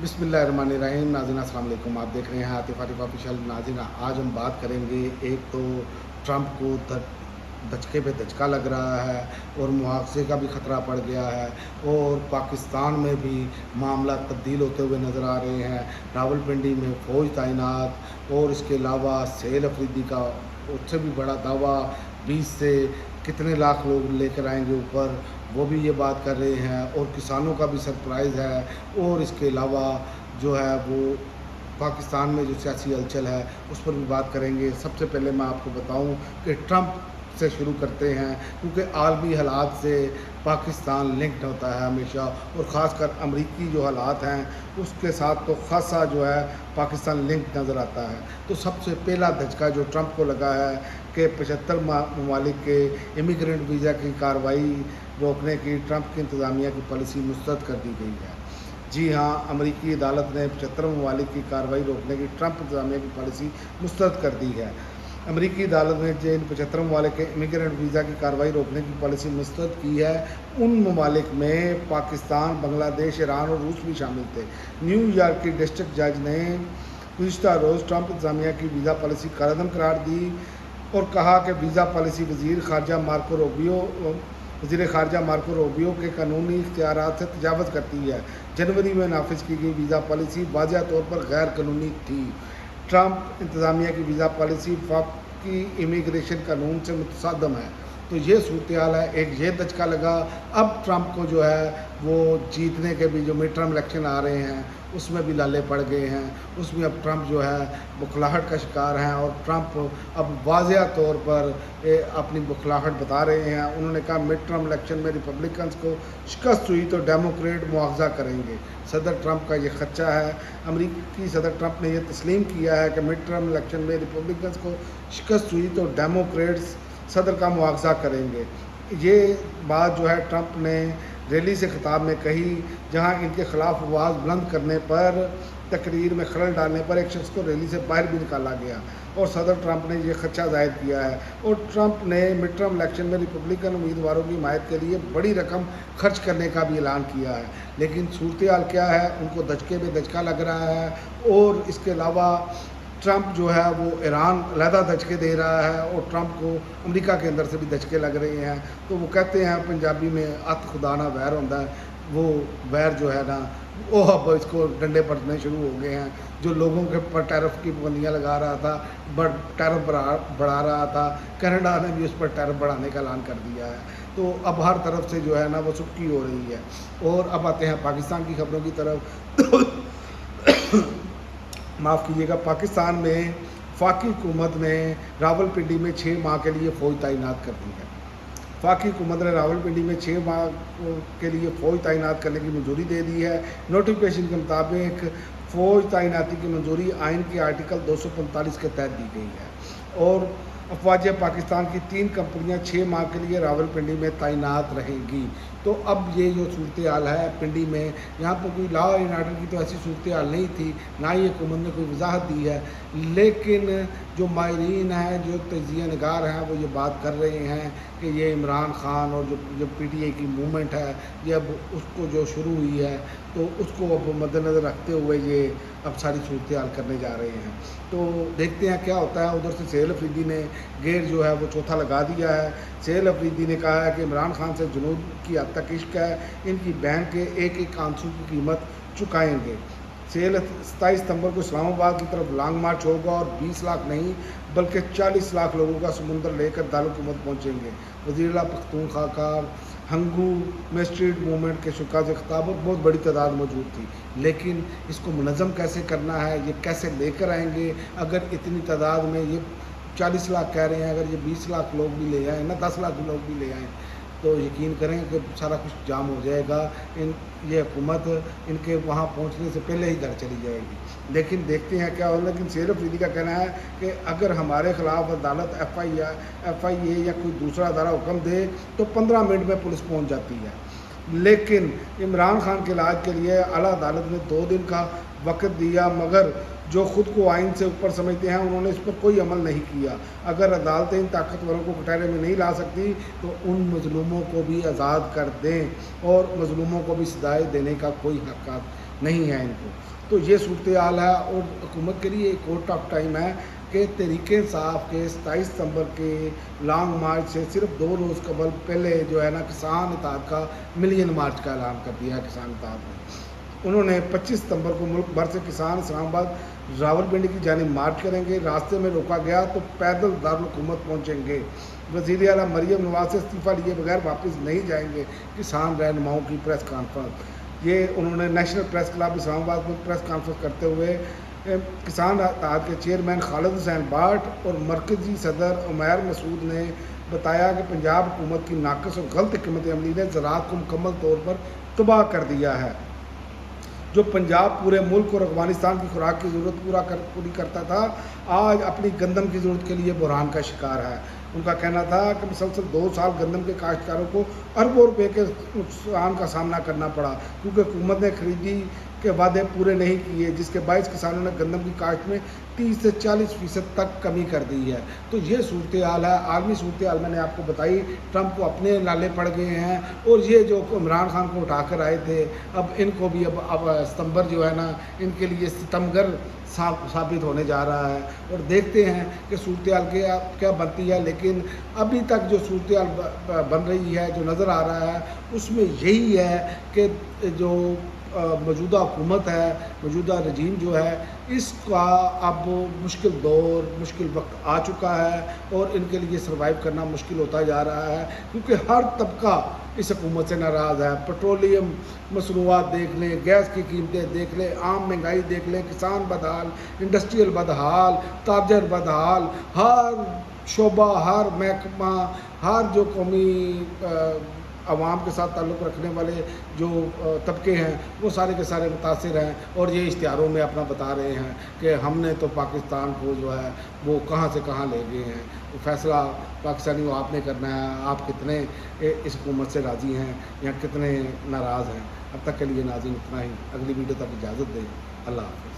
बिस्मिल्लाहिर्रहमानिर्रहीम। नाज़रीन अस्सलाम वालेकुम। आप देख रहे हैं आतिफ आतिफ ऑफिशियल। नाज़रीन आज हम बात करेंगे, एक तो ट्रंप को धचके पे धचका लग रहा है और मुआवजे का भी ख़तरा पड़ गया है, और पाकिस्तान में भी मामला तब्दील होते हुए नज़र आ रहे हैं। रावलपिंडी में फ़ौज तैनात, और इसके अलावा सेल अफरीदी का उससे भी बड़ा दावा, 20 से कितने लाख लोग लेकर आएंगे ऊपर, वो भी ये बात कर रहे हैं। और किसानों का भी सरप्राइज़ है। और इसके अलावा जो है वो पाकिस्तान में जो सियासी हलचल है उस पर भी बात करेंगे। सबसे पहले मैं आपको बताऊं कि ट्रंप से शुरू करते हैं, क्योंकि आलमी हालात से पाकिस्तान लिंक्ड होता है हमेशा, और ख़ासकर अमरीकी जो हालात हैं उसके साथ तो ख़ासा जो है पाकिस्तान लिंक नज़र आता है। तो सबसे पहला धचका जो ट्रंप को लगा है कि 75 ममालिक के इमिग्रेंट वीज़ा की कार्रवाई रोकने की ट्रंप की इंतज़ामिया की पॉलिसी मुस्तरद कर दी गई है। जी हाँ, अमरीकी अदालत ने 75 ममालिक की कार्रवाई रोकने की ट्रंप इंतज़ामिया की पॉलिसी मुस्तरद कर दी है। अमरीकी अदालत ने जिन 75 ममालिक के इमिग्रेंट वीज़ा की कार्रवाई रोकने की पॉलिसी मुस्तरद की है, उन ममालिक में पाकिस्तान, बांग्लादेश, ईरान और रूस भी शामिल थे। न्यूयॉर्क की डिस्ट्रिक्ट जज ने गुज़िश्ता रोज़ ट्रंप इंतज़ामिया की वीज़ा पॉलिसी कारादम करार दी और कहा कि वीज़ा पॉलिसी वज़ीर ख़ारजा मार्को रूबियो के कानूनी इख्तियारात से तजावज़ करती है। जनवरी में नाफिज की गई वीज़ा पॉलिसी वाज़ेह तौर पर गैर कानूनी थी। ट्रंप इंतज़ामिया की वीज़ा पॉलिसी वफ़ाक़ी इमिग्रेशन कानून से मुतसादम है। तो ये सूरत हाल है। एक ये धचका लगा। अब ट्रंप को जो है वो जीतने के भी जो मिड टर्म इलेक्शन आ रहे हैं उसमें भी लाले पड़ गए हैं, उसमें अब ट्रंप जो है बुखलाहट का शिकार हैं, और ट्रंप अब वाज़ेह तौर पर अपनी बुखलाहट बता रहे हैं। उन्होंने कहा मिड टर्म इलेक्शन में रिपब्लिकन्स को शिकस्त हुई तो डेमोक्रेट मुआवजा करेंगे। सदर ट्रंप का ये खदशा है। अमरीकी सदर ट्रंप ने यह तस्लीम किया है कि मिड टर्म इलेक्शन में रिपब्लिकन्स को शिकस्त हुई तो डेमोक्रेट्स सदर का मुआवजा करेंगे। ये बात जो है ट्रंप ने रैली से खिताब में कही, जहां इनके खिलाफ आवाज़ बुलंद करने पर, तकरीर में खलल डालने पर एक शख्स को रैली से बाहर भी निकाला गया, और सदर ट्रंप ने यह खदशा जाहिर किया है। और ट्रंप ने मिड टर्म इलेक्शन में रिपब्लिकन उम्मीदवारों की हिमायत के लिए बड़ी रकम खर्च करने का भी ऐलान किया है। लेकिन सूरत हाल क्या है, उनको धचके पे धचका लग रहा है। और इसके अलावा ट्रंप जो है वो ईरान अलहदा धचके दे रहा है, और ट्रंप को अमेरिका के अंदर से भी धचके लग रहे हैं। तो वो कहते हैं पंजाबी में अत खुदा ना वैर होता है, वो वैर जो है ना वो अब इसको डंडे पड़ने शुरू हो गए हैं। जो लोगों के पर टैरिफ की पाबंदियाँ लगा रहा था, बट टैरिफ बढ़ा रहा था, कनाडा ने भी उस पर टैरिफ बढ़ाने का ऐलान कर दिया है। तो अब हर तरफ से जो है ना वो सुक्की हो रही है। और अब आते हैं पाकिस्तान की खबरों की तरफ। माफ़ कीजिएगा, पाकिस्तान में वफाकी हुकूमत ने रावलपिंडी में 6 माह के लिए फ़ौज तैनात कर दी है। वफाकी हुकूमत ने रावलपिंडी में 6 माह के लिए फ़ौज तैनात करने की मंजूरी दे दी है। नोटिफिकेशन के मुताबिक फ़ौज तैनाती की मंजूरी आइन के आर्टिकल 245 के तहत दी गई है, और अफवाज पाकिस्तान की 3 कंपनियां 6 माह के लिए रावलपिंडी में तैनात रहेंगी। तो अब ये जो सूरत हाल है पिंडी में, यहाँ पर कोई लॉ एंड ऑर्डर की तो ऐसी सूरत हाल नहीं थी, ना ही हुकूमत ने कोई वजाहत दी है। लेकिन जो माहिरीन हैं, जो तजिया निगार हैं, वो ये बात कर रहे हैं कि ये इमरान ख़ान और जो PTI की मूवमेंट है, ये अब उसको जो शुरू हुई है तो उसको अब मद्देनज़र रखते हुए ये अब सारी सूरत हाल करने जा रहे हैं। तो देखते हैं क्या होता है। उधर से सेल अफरीदी ने गेर जो है वो चौथा लगा दिया है। सेल अफरीदी ने कहा है कि इमरान खान से जुनूद की हद तक इश्क है, इनकी बहन के एक एक आंसू की कीमत चुकाएंगे। सेल 27 सितंबर को इस्लामाबाद की तरफ लॉन्ग मार्च होगा, और 20 लाख नहीं बल्कि 40 लाख लोगों का समुंदर लेकर दारुल-हुकूमत पहुँचेंगे। वज़ीर-ए-आला पख्तूनख्वा का हंगू में स्ट्रीट मूवमेंट के शुरा से खिताब और बहुत बड़ी तादाद मौजूद थी। लेकिन इसको मुनज़्ज़म कैसे करना है, ये कैसे लेकर आएंगे? अगर इतनी तादाद में ये 40 लाख कह रहे हैं, अगर ये 20 लाख लोग भी ले आएँ ना, 10 लाख लोग भी ले आएँ, तो यकीन करें कि सारा कुछ जाम हो जाएगा। ये हुकूमत इनके वहाँ पहुँचने से पहले ही घर चली जाएगी। लेकिन देखते हैं क्या होगा। लेकिन सेल अफरीदी का कहना है कि अगर हमारे खिलाफ अदालत FIA या कोई दूसरा अदारा हुक्म दे तो 15 मिनट में पुलिस पहुँच जाती है। लेकिन इमरान खान के इलाज के लिए आला अदालत ने 2 दिन का वक्त दिया, मगर जो ख़ुद को आइन से ऊपर समझते हैं उन्होंने इस पर कोई अमल नहीं किया। अगर अदालतें इन ताकतवरों को कटहरे में नहीं ला सकती तो उन मज़लूमों को भी आज़ाद कर दें, और मज़लूमों को भी सजाएं देने का कोई हक़ नहीं है इनको। तो ये सूरत हाल है और हुकूमत के लिए एक और टफ टाइम है कि तहरीक इंसाफ के 27 सितंबर के लॉन्ग मार्च से सिर्फ 2 रोज़ कबल पहले जो है ना किसान इत्तेहाद का मिलियन मार्च का ऐलान कर दिया है किसान इत्तेहाद ने। उन्होंने 25 सितंबर को मुल्क भर से किसान इस्लामाबाद रावलपिंडी की जानिब मार्च करेंगे। रास्ते में रोका गया तो पैदल दारुल हुकूमत पहुँचेंगे। वज़ीर आला मरियम नवाज से इस्तीफ़ा लिए बगैर वापस नहीं जाएंगे किसान रहनुमाओं की प्रेस कॉन्फ्रेंस। ये उन्होंने नेशनल प्रेस क्लब इस्लामाबाद में प्रेस कॉन्फ्रेंस करते हुए किसान इत्तेहाद के चेयरमैन खालिद हुसैन बाट और मरकज़ी सदर उमैर मसूद ने बताया कि पंजाब हुकूमत की नाक़िस और गलत हिकमत अमली ने ज़राअत को मुकम्मल तौर पर तबाह कर दिया है। जो पंजाब पूरे मुल्क और अफगानिस्तान की खुराक की ज़रूरत पूरी करता था, आज अपनी गंदम की ज़रूरत के लिए बुरहान का शिकार है। उनका कहना था कि मुसलसल 2 साल गंदम के काश्तकारों को अरबों रुपए के नुकसान का सामना करना पड़ा क्योंकि हुकूमत ने खरीदी के वादे पूरे नहीं किए, जिसके बायस किसानों ने गंदम की काश्त में 30 से 40% तक कमी कर दी है। तो ये सूरत हाल है, आलमी सूरत हाल मैंने आपको बताई। ट्रंप को अपने लाले पड़ गए हैं और ये जो इमरान खान को उठाकर आए थे, अब इनको भी अब सितंबर जो है ना इनके लिए सितमगर साबित होने जा रहा है और देखते हैं कि सूरत हाल क्या बनती है। लेकिन अभी तक जो सूरत हाल बन रही है, जो नज़र आ रहा है, उसमें यही है कि जो मौजूदा हुकूमत है, मौजूदा रजीम जो है, इसका अब मुश्किल दौर, मुश्किल वक्त आ चुका है और इनके लिए सर्वाइव करना मुश्किल होता जा रहा है क्योंकि हर तबका इस हुकूमत से नाराज़ है। पेट्रोलियम मसनूआत देख लें, गैस की कीमतें देख लें, आम महंगाई देख लें, किसान बदहाल, इंडस्ट्रियल बदहाल, ताजर बदहाल, हर शोबा, हर महकमा, हर जो कौमी आवाम के साथ ताल्लुक़ रखने वाले जो तबके हैं वो सारे के सारे मुतासिर हैं और ये इश्तिहारों में अपना बता रहे हैं कि हमने तो पाकिस्तान को जो है वो कहाँ से कहाँ ले गए हैं। तो फैसला पाकिस्तानी को आपने करना है, आप कितने इस हुकूमत से राज़ी हैं या कितने नाराज़ हैं। अब तक के लिए नाज़रीन इतना ही, अगली वीडियो तक इजाज़त दें। अल्लाह हाफ़िज़।